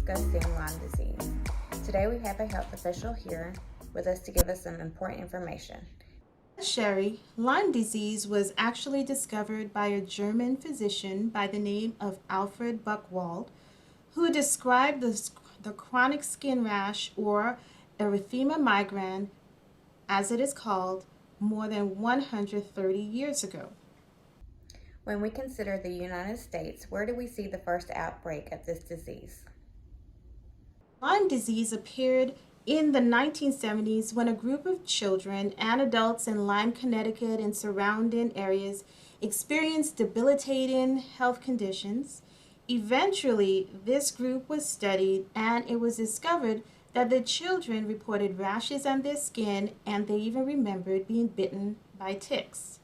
discussing Lyme disease. Today we have a health official here with us to give us some important information. Cheri, Lyme disease was actually discovered by a German physician by the name of Alfred Buchwald, who described the chronic skin rash or erythema migrans, as it is called, more than 130 years ago. When we consider the United States, where do we see the first outbreak of this disease? Lyme disease appeared in the 1970s when a group of children and adults in Lyme, Connecticut and surrounding areas experienced debilitating health conditions. Eventually, this group was studied and it was discovered that the children reported rashes on their skin and they even remembered being bitten by ticks.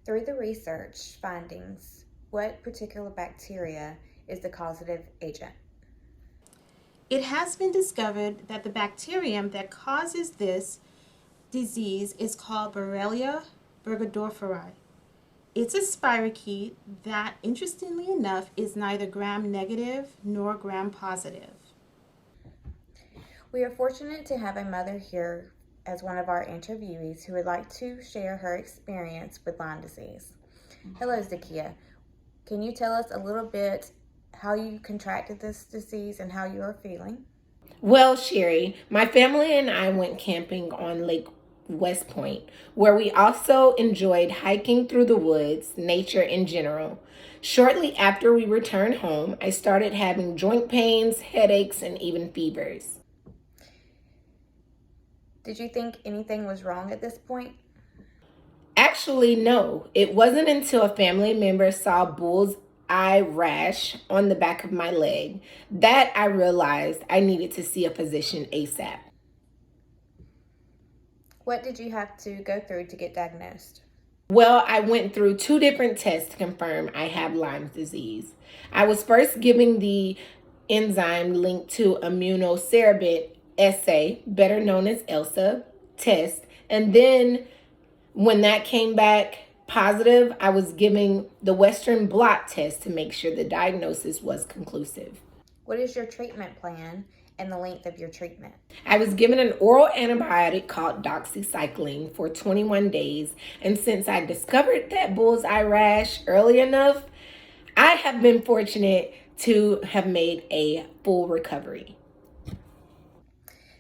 Through the research findings, what particular bacteria is the causative agent? It has been discovered that the bacterium that causes this disease is called Borrelia burgdorferi. It's a spirochete that, interestingly enough, is neither gram-negative nor gram-positive. We are fortunate to have a mother here as one of our interviewees who would like to share her experience with Lyme disease. Hello, Zakia. Can you tell us a little bit how you contracted this disease and how you are feeling? Well, Cheri, my family and I went camping on Lake West Point, where we also enjoyed hiking through the woods, nature in general. Shortly after we returned home, I started having joint pains, headaches, and even fevers. Did you think anything was wrong at this point? Actually, no. It wasn't until a family member saw bull's eye rash on the back of my leg that I realized I needed to see a physician ASAP. What did you have to go through to get diagnosed? Well, I went through 2 different tests to confirm I have Lyme disease. I was first given the enzyme linked to immunocerebrit assay, better known as ELSA, test, and then when that came back positive, I was given the Western blot test to make sure the diagnosis was conclusive. What is your treatment plan and the length of your treatment? I was given an oral antibiotic called doxycycline for 21 days, and since I discovered that bullseye rash early enough, I have been fortunate to have made a full recovery.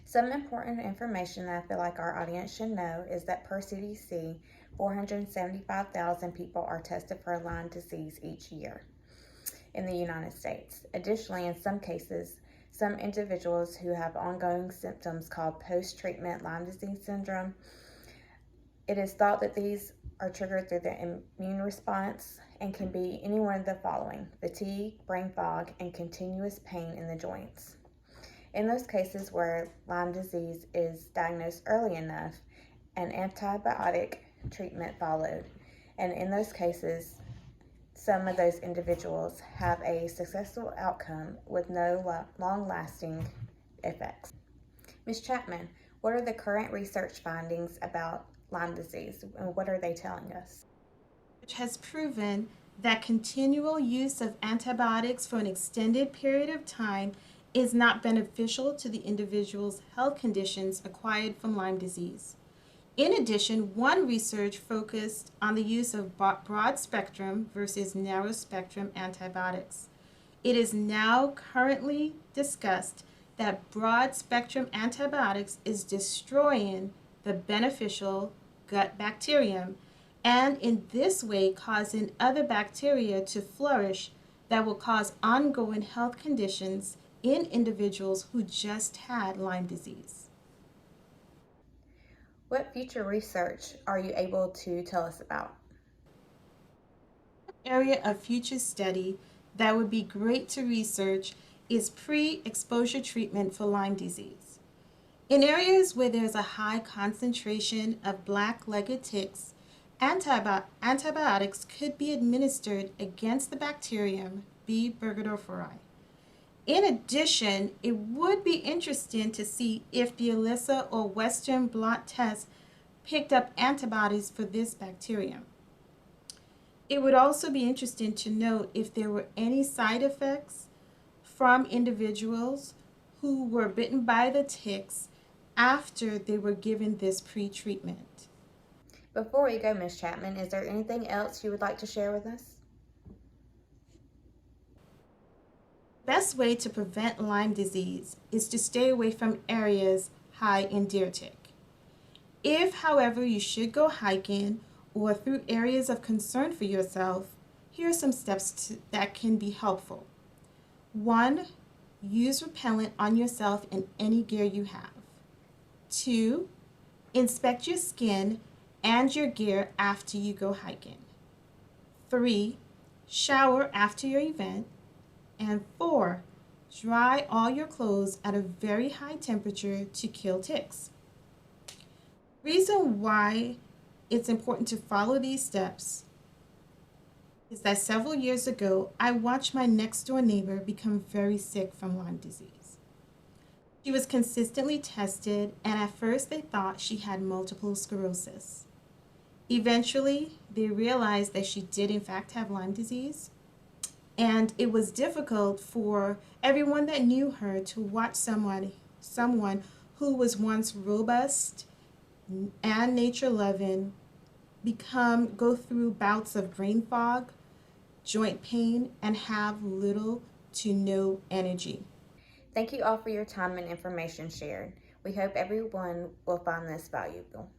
Some important information that I feel like our audience should know is that per CDC, 475,000 people are tested for Lyme disease each year in the United States. Additionally, in some cases, some individuals who have ongoing symptoms called post-treatment Lyme disease syndrome, it is thought that these are triggered through the immune response and can be any one of the following: fatigue, brain fog, and continuous pain in the joints. In those cases where Lyme disease is diagnosed early enough, an antibiotic treatment followed, and in those cases, some of those individuals have a successful outcome with no long-lasting effects. Ms. Chapman, what are the current research findings about Lyme disease, and what are they telling us? Which has proven that continual use of antibiotics for an extended period of time is not beneficial to the individual's health conditions acquired from Lyme disease. In addition, one research focused on the use of broad spectrum versus narrow spectrum antibiotics. It is now currently discussed that broad spectrum antibiotics is destroying the beneficial gut bacterium and in this way causing other bacteria to flourish that will cause ongoing health conditions in individuals who just had Lyme disease. What future research are you able to tell us about? One area of future study that would be great to research is pre-exposure treatment for Lyme disease. In areas where there's a high concentration of black-legged ticks, antibiotics could be administered against the bacterium B. burgdorferi. In addition, it would be interesting to see if the ELISA or Western blot test picked up antibodies for this bacterium. It would also be interesting to note if there were any side effects from individuals who were bitten by the ticks after they were given this pre-treatment. Before we go, Ms. Chapman, is there anything else you would like to share with us? The best way to prevent Lyme disease is to stay away from areas high in deer tick. If, however, you should go hiking or through areas of concern for yourself, here are some steps that can be helpful. 1. Use repellent on yourself and any gear you have. 2. Inspect your skin and your gear after you go hiking. 3. Shower after your event. And 4. Dry all your clothes at a very high temperature to kill ticks. The reason why it's important to follow these steps is that several years ago, I watched my next door neighbor become very sick from Lyme disease. She was consistently tested, and at first they thought she had multiple sclerosis. Eventually, they realized that she did in fact have Lyme disease, and it was difficult for everyone that knew her to watch someone who was once robust and nature-loving go through bouts of brain fog, joint pain, and have little to no energy. Thank you all for your time and information shared. We hope everyone will find this valuable.